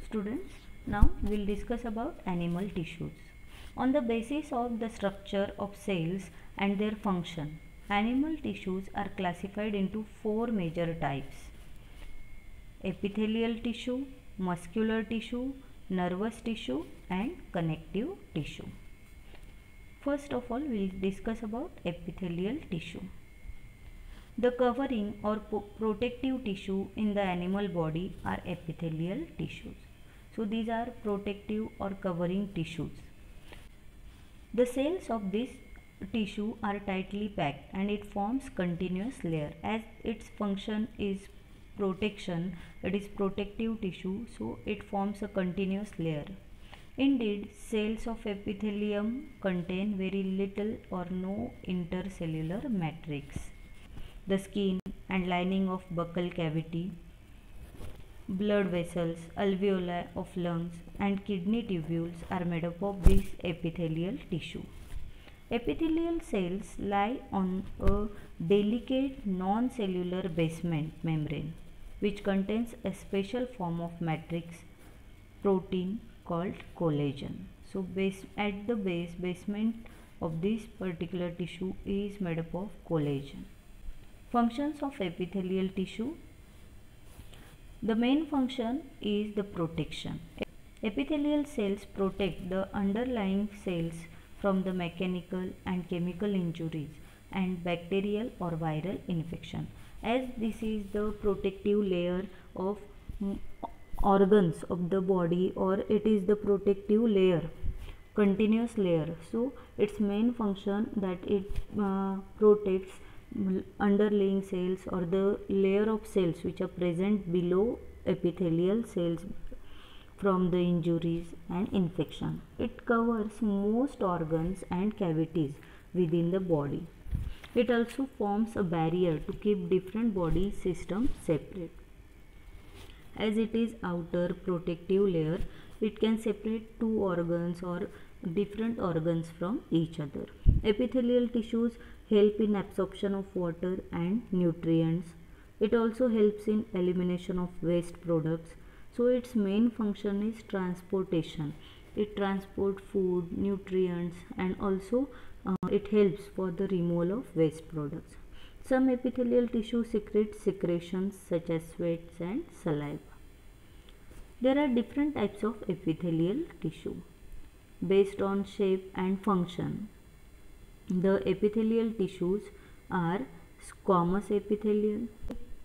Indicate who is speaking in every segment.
Speaker 1: Students, now we will discuss about animal tissues. On the basis of the structure of cells and their function, animal tissues are classified into four major types: epithelial tissue, muscular tissue, nervous tissue and connective tissue. First of all, we will discuss about epithelial tissue. The covering or protective tissue in the animal body are epithelial tissues. So these are protective or covering tissues. The cells of this tissue are tightly packed and it forms continuous layer. As its function is protection, it is protective tissue, so it forms a continuous layer. Indeed, cells of epithelium contain very little or no intercellular matrix. The skin and lining of buccal cavity, blood vessels, alveoli of lungs and kidney tubules are made up of this epithelial tissue. Epithelial cells lie on a delicate non-cellular basement membrane which contains a special form of matrix protein called collagen. So at the basement of this particular tissue is made up of collagen. Functions of epithelial tissue. The main function is the protection. Epithelial cells protect the underlying cells from the mechanical and chemical injuries and bacterial or viral infection. As this is the protective layer of organs of the body, or it is the protective layer, continuous layer, so its main function that it protects underlying cells or the layer of cells which are present below epithelial cells from the injuries and infection. It covers most organs and cavities within the body. It also forms a barrier to keep different body systems separate. As it is outer protective layer, it can separate two organs or different organs from each other. Epithelial tissues help in absorption of water and nutrients. It also helps in elimination of waste products. So its main function is transportation. It transports food, nutrients and also it helps for the removal of waste products. Some epithelial tissue secretes secretions such as sweats and saliva. There are different types of epithelial tissue based on shape and function. The epithelial tissues are squamous epithelial,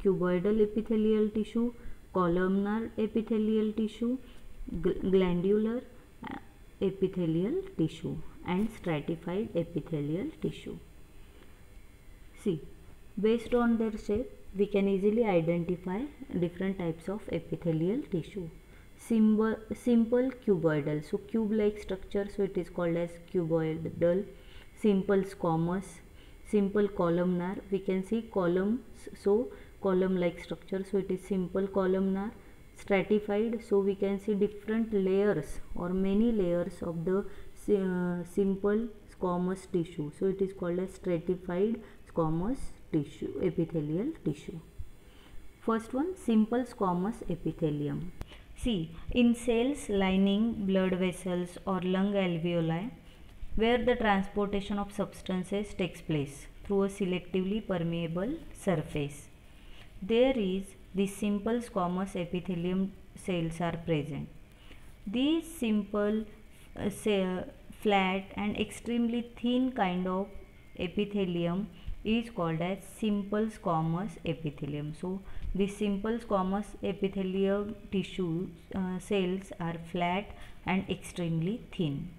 Speaker 1: cuboidal epithelial tissue, columnar epithelial tissue, glandular epithelial tissue and stratified epithelial tissue. See, based on their shape, we can easily identify different types of epithelial tissue. Simple cuboidal, so cube-like structure, so it is called as cuboidal. Simple squamous, simple columnar, we can see columns, so column-like structure, so it is simple columnar. Stratified, so we can see different layers or many layers of the simple squamous tissue, so it is called as stratified squamous tissue, epithelial tissue. First one, simple squamous epithelium. See, in cells lining blood vessels or lung alveoli, where the transportation of substances takes place through a selectively permeable surface, there is the simple squamous epithelium cells are present. These simple flat and extremely thin kind of epithelium is called as simple squamous epithelium. So the simple squamous epithelial tissue cells are flat and extremely thin,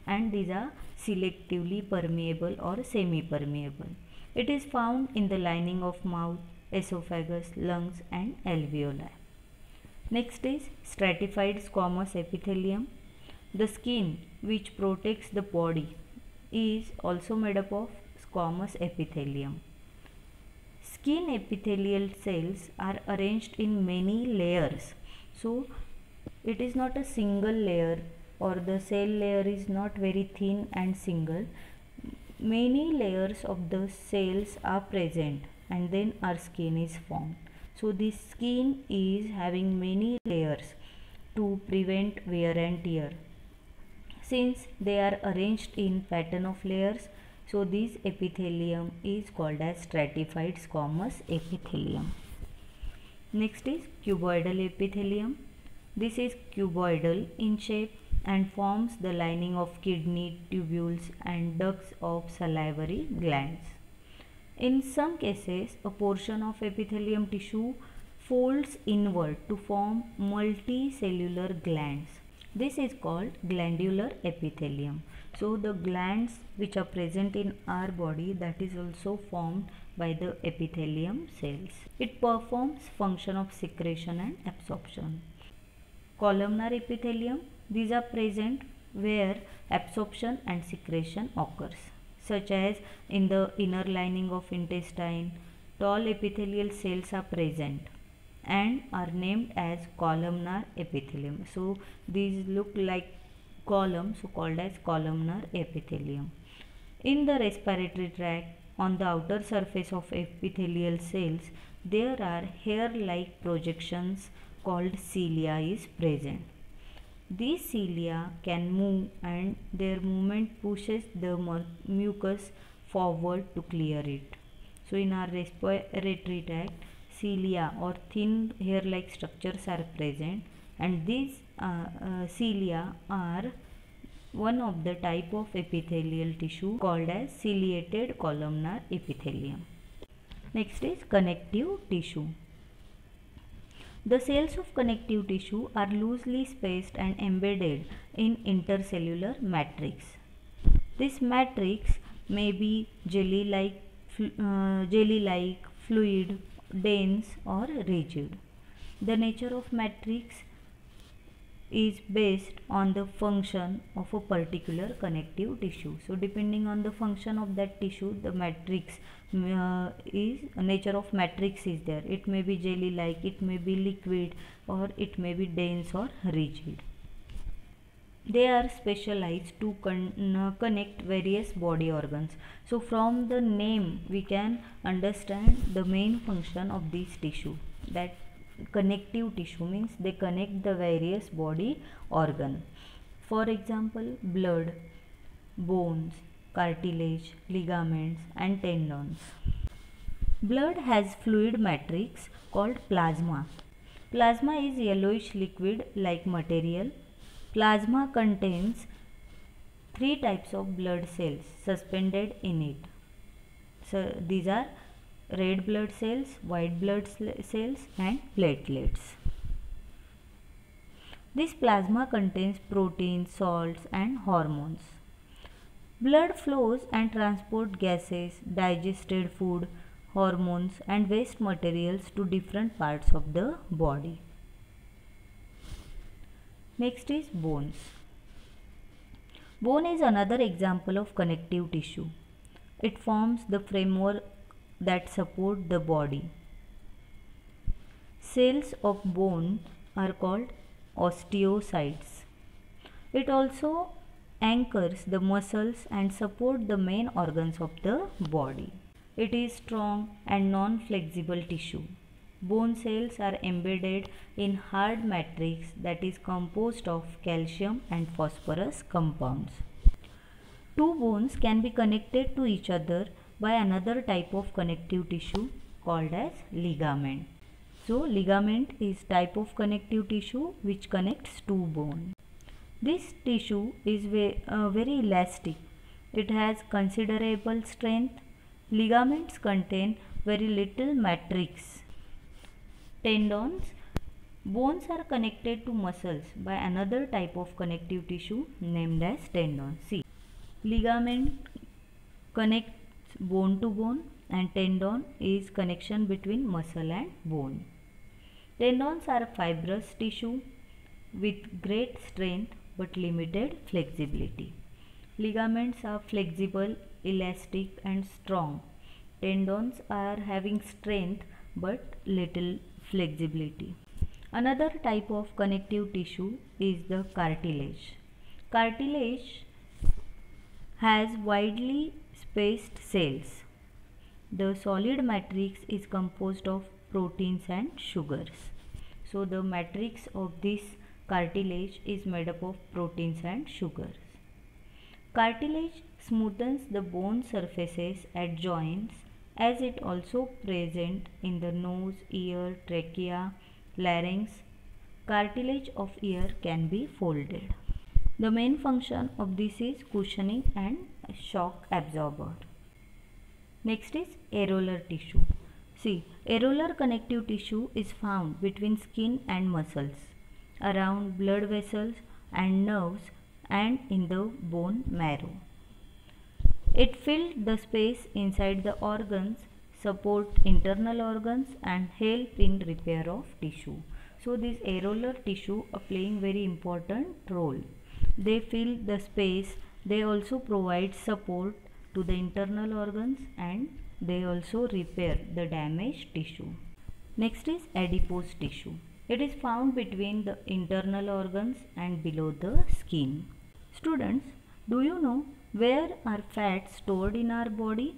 Speaker 1: and these are selectively permeable or semi-permeable. It is found in the lining of mouth, esophagus, lungs and alveoli. Next is stratified squamous epithelium. The skin which protects the body is also made up of squamous epithelium. Skin epithelial cells are arranged in many layers. So it is not a single layer, or the cell layer is not very thin and single. Many layers of the cells are present and then our skin is formed. So this skin is having many layers to prevent wear and tear. Since they are arranged in pattern of layers, so this epithelium is called as stratified squamous epithelium. Next is cuboidal epithelium. This is cuboidal in shape and forms the lining of kidney tubules and ducts of salivary glands. In some cases, a portion of epithelium tissue folds inward to form multicellular glands. This is called glandular epithelium. So the glands which are present in our body, that is also formed by the epithelium cells. It performs function of secretion and absorption. Columnar epithelium, these are present where absorption and secretion occurs, such as in the inner lining of intestine. Tall epithelial cells are present and are named as columnar epithelium. So these look like columns, so called as columnar epithelium. In the respiratory tract, on the outer surface of epithelial cells, there are hair-like projections called cilia is present. These cilia can move and their movement pushes the mucus forward to clear it. So in our respiratory tract, cilia or thin hair-like structures are present, and these cilia are one of the type of epithelial tissue called as ciliated columnar epithelium. Next is connective tissue. The cells of connective tissue are loosely spaced and embedded in intercellular matrix. This matrix may be jelly-like, fluid, dense or rigid. The nature of matrix is based on the function of a particular connective tissue. So depending on the function of that tissue, the matrix nature of matrix is there. It may be jelly like, it may be liquid, or it may be dense or rigid. They are specialized to connect various body organs. So from the name we can understand the main function of this tissue, that connective tissue means they connect the various body organ. For example, blood, bones, cartilage, ligaments and tendons. Blood has fluid matrix called plasma. Plasma is yellowish liquid like material. Plasma contains 3 types of blood cells suspended in it. So these are red blood cells, white blood cells and platelets. This plasma contains proteins, salts and hormones. Blood flows and transports gases, digested food, hormones and waste materials to different parts of the body. Next is bones. Bone is another example of connective tissue. It forms the framework that support the body. Cells of bone are called osteocytes. It also anchors the muscles and support the main organs of the body. It is strong and non-flexible tissue. Bone cells are embedded in hard matrix that is composed of calcium and phosphorus compounds. Two bones can be connected to each other by another type of connective tissue called as ligament. So ligament is type of connective tissue which connects two bones. This tissue is very elastic. It has considerable strength. Ligaments contain very little matrix. Tendons. Bones are connected to muscles by another type of connective tissue named as tendon. See, ligament connects bone to bone and tendon is connection between muscle and bone. Tendons are fibrous tissue with great strength but limited flexibility. Ligaments are flexible, elastic and strong. Tendons are having strength but little flexibility. Another type of connective tissue is the cartilage. Cartilage has widely spaced cells. The solid matrix is composed of proteins and sugars. So the matrix of this cartilage is made up of proteins and sugars. Cartilage smoothens the bone surfaces at joints, as it also present in the nose, ear, trachea, larynx. Cartilage of ear can be folded. The main function of this is cushioning and shock absorber. Next is areolar tissue. See, areolar connective tissue is found between skin and muscles, around blood vessels and nerves, and in the bone marrow. It fills the space inside the organs, support internal organs, and help in repair of tissue. So this areolar tissue are playing very important role. They fill the space. They also provide support to the internal organs, and they also repair the damaged tissue. Next is adipose tissue. It is found between the internal organs and below the skin. Students, do you know where are fats stored in our body?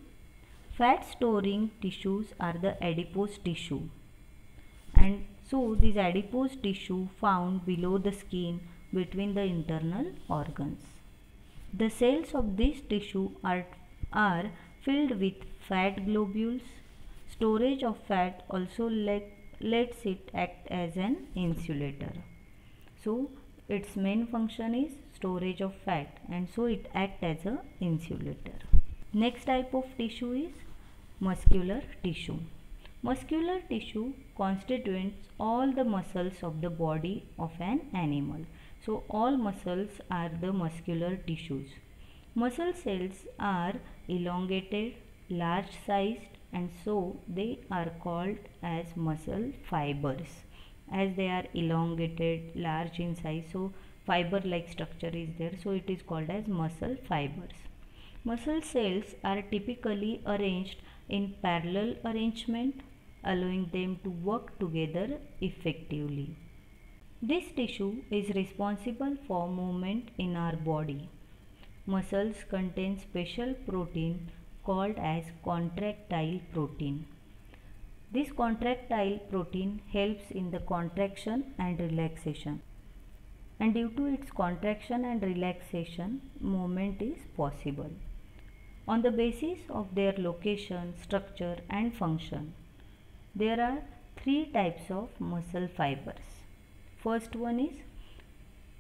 Speaker 1: Fat storing tissues are the adipose tissue. And so this adipose tissue found below the skin between the internal organs. The cells of this tissue are filled with fat globules. Storage of fat also lets it act as an insulator. So its main function is storage of fat, and so it acts as an insulator. Next type of tissue is muscular tissue. Muscular tissue constitutes all the muscles of the body of an animal. So all muscles are the muscular tissues. Muscle cells are elongated, large sized, and so they are called as muscle fibers. As they are elongated, large in size, so fiber like structure is there, so it is called as muscle fibers. Muscle cells are typically arranged in parallel arrangement, allowing them to work together effectively. This tissue is responsible for movement in our body. Muscles contain special protein called as contractile protein. This contractile protein helps in the contraction and relaxation, and due to its contraction and relaxation, movement is possible. On the basis of their location, structure, and function, there are three types of muscle fibers. First one is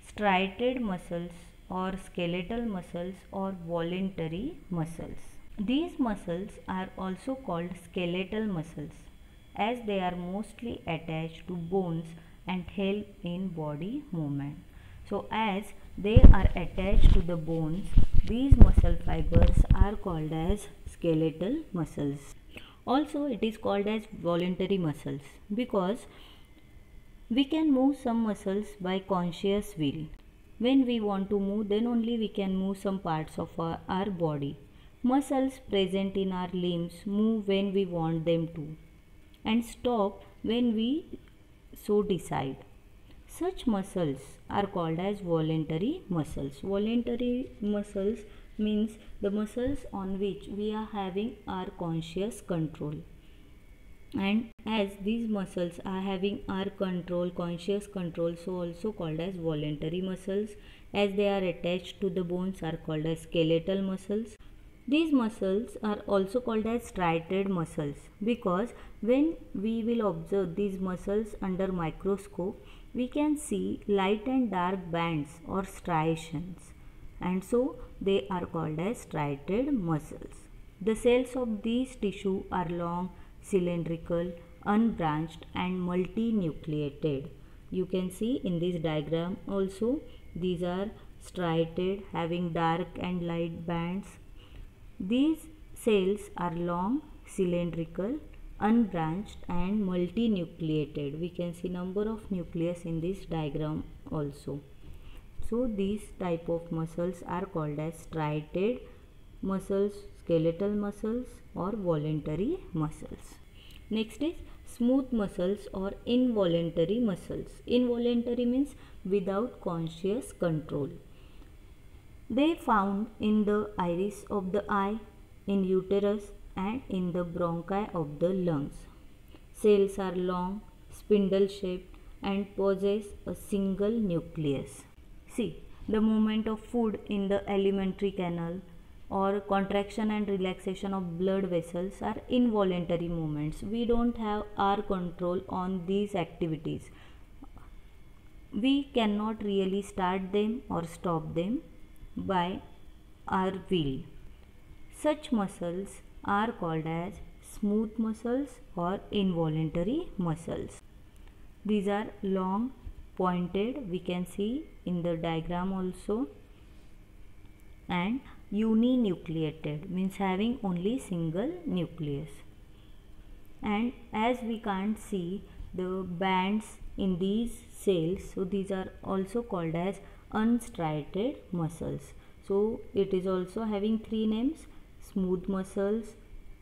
Speaker 1: striated muscles or skeletal muscles or voluntary muscles. These muscles are also called skeletal muscles, as they are mostly attached to bones and help in body movement. So as they are attached to the bones, these muscle fibers are called as skeletal muscles. Also it is called as voluntary muscles because we can move some muscles by conscious will. When we want to move, then only we can move some parts of our body. Muscles present in our limbs move when we want them to and stop when we so decide. Such muscles are called as voluntary muscles. Voluntary muscles means the muscles on which we are having our conscious control. And as these muscles are having our control, conscious control, so also called as voluntary muscles. As they are attached to the bones are called as skeletal muscles. These muscles are also called as striated muscles because when we will observe these muscles under microscope, we can see light and dark bands or striations, and so they are called as striated muscles. The cells of these tissue are long, cylindrical, unbranched, and multinucleated. You can see in this diagram also these are striated, having dark and light bands. These cells are long, cylindrical, unbranched, and multinucleated. We can see number of nucleus in this diagram also. So these type of muscles are called as striated muscles, skeletal muscles, or voluntary muscles. Next is smooth muscles or involuntary muscles. Involuntary means without conscious control. They found in the iris of the eye, in uterus, and in the bronchi of the lungs. Cells are long, spindle shaped, and possess a single nucleus. See, the movement of food in the alimentary canal or contraction and relaxation of blood vessels are involuntary movements. We don't have our control on these activities. We cannot really start them or stop them by our will. Such muscles are called as smooth muscles or involuntary muscles. These are long, pointed, we can see in the diagram also, and uninucleated means having only single nucleus. And as we can't see the bands in these cells, so these are also called as unstriated muscles. So it is also having three names: smooth muscles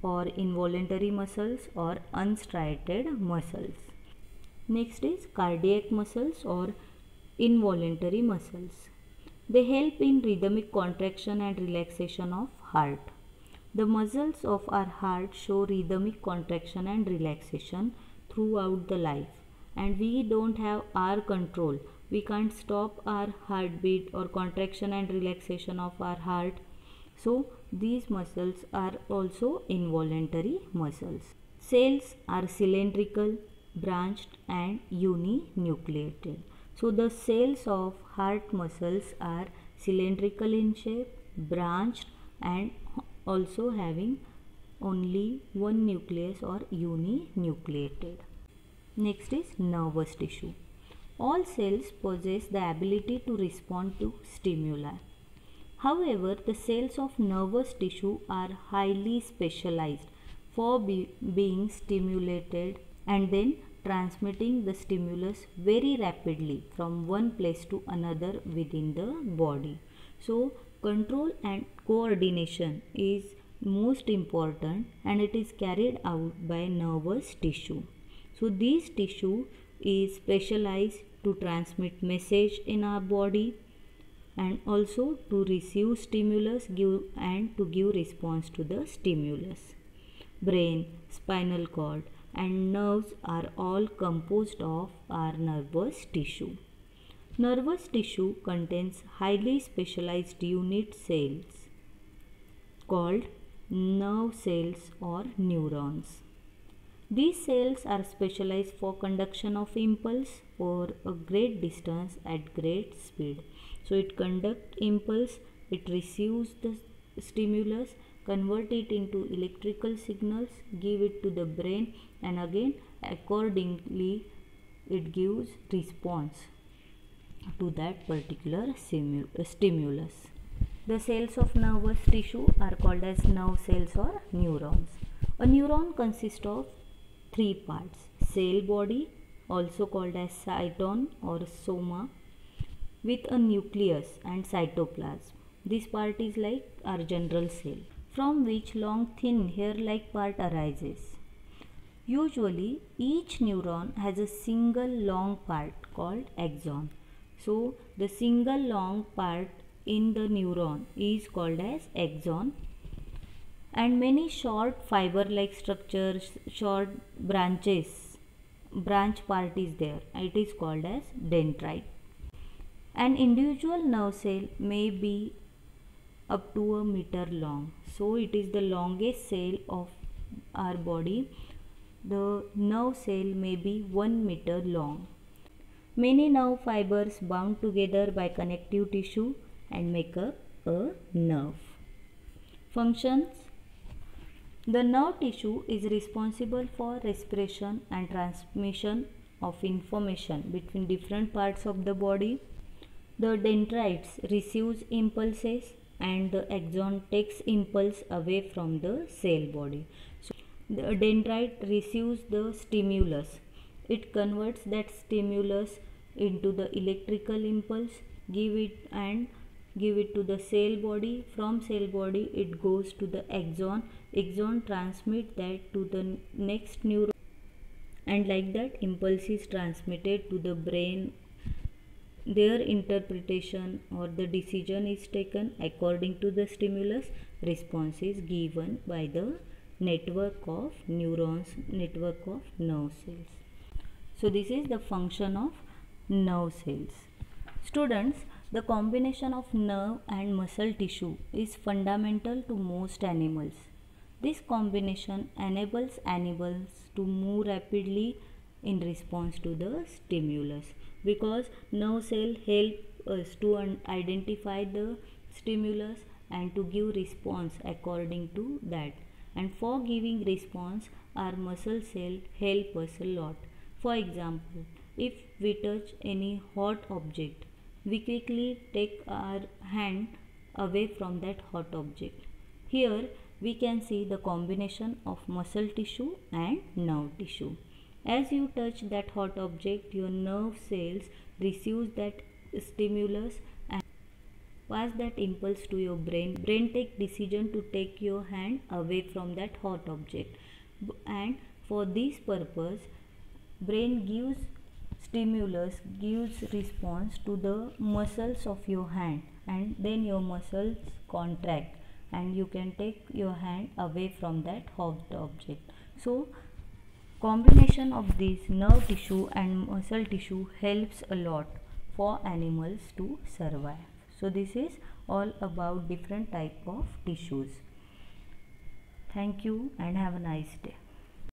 Speaker 1: or involuntary muscles or unstriated muscles. Next is cardiac muscles or involuntary muscles. They help in rhythmic contraction and relaxation of heart. The muscles of our heart show rhythmic contraction and relaxation throughout the life, and we don't have our control. We can't stop our heartbeat or contraction and relaxation of our heart. So these muscles are also involuntary muscles. Cells are cylindrical, branched and uninucleated. So the cells of heart muscles are cylindrical in shape, branched and also having only one nucleus or uninucleated. Next is nervous tissue. All cells possess the ability to respond to stimuli. However, the cells of nervous tissue are highly specialized for being stimulated and then transmitting the stimulus very rapidly from one place to another within the body. So control and coordination is most important, and it is carried out by nervous tissue. So this tissue is specialized to transmit message in our body and also to receive stimulus and to give response to the stimulus. Brain, spinal cord and nerves are all composed of our nervous tissue. Nervous tissue contains highly specialized unit cells called nerve cells or neurons. These cells are specialized for conduction of impulse over a great distance at great speed. So it conducts impulse, it receives the stimulus, convert it into electrical signals, give it to the brain, and again accordingly it gives response to that particular stimulus. The cells of nervous tissue are called as nerve cells or neurons. A neuron consists of three parts: cell body, also called as cyton or soma, with a nucleus and cytoplasm. This part is like our general cell, from which long thin hair-like part arises. Usually each neuron has a single long part called axon. So the single long part in the neuron is called as axon, and many short fiber-like structures, short branch part is there. It is called as dendrite. An individual nerve cell may be up to a meter long. So it is the longest cell of our body. The nerve cell may be 1 meter long. Many nerve fibers bound together by connective tissue and make up a nerve. Functions: the nerve tissue is responsible for respiration and transmission of information between different parts of the body. The dendrites receives impulses and the axon takes impulse away from the cell body. So the dendrite receives the stimulus. It converts that stimulus into the electrical impulse, give it to the cell body. From cell body it goes to the axon. Axon transmit that to the next neuron, and like that impulse is transmitted to the brain. Their interpretation or the decision is taken according to the stimulus. Response is given by the network of neurons, network of nerve cells. So this is the function of nerve cells. Students, the combination of nerve and muscle tissue is fundamental to most animals. This combination enables animals to move rapidly in response to the stimulus, because nerve cell help us to identify the stimulus and to give response according to that. And for giving response, our muscle cell help us a lot. For example, if we touch any hot object, we quickly take our hand away from that hot object. Here we can see the combination of muscle tissue and nerve tissue. As you touch that hot object, your nerve cells receive that stimulus and pass that impulse to your brain. Brain take decision to take your hand away from that hot object, and for this purpose brain gives stimulus, gives response to the muscles of your hand, and then your muscles contract and you can take your hand away from that hot object. So combination of this nerve tissue and muscle tissue helps a lot for animals to survive. So this is all about different type of tissues. Thank you and have a nice day.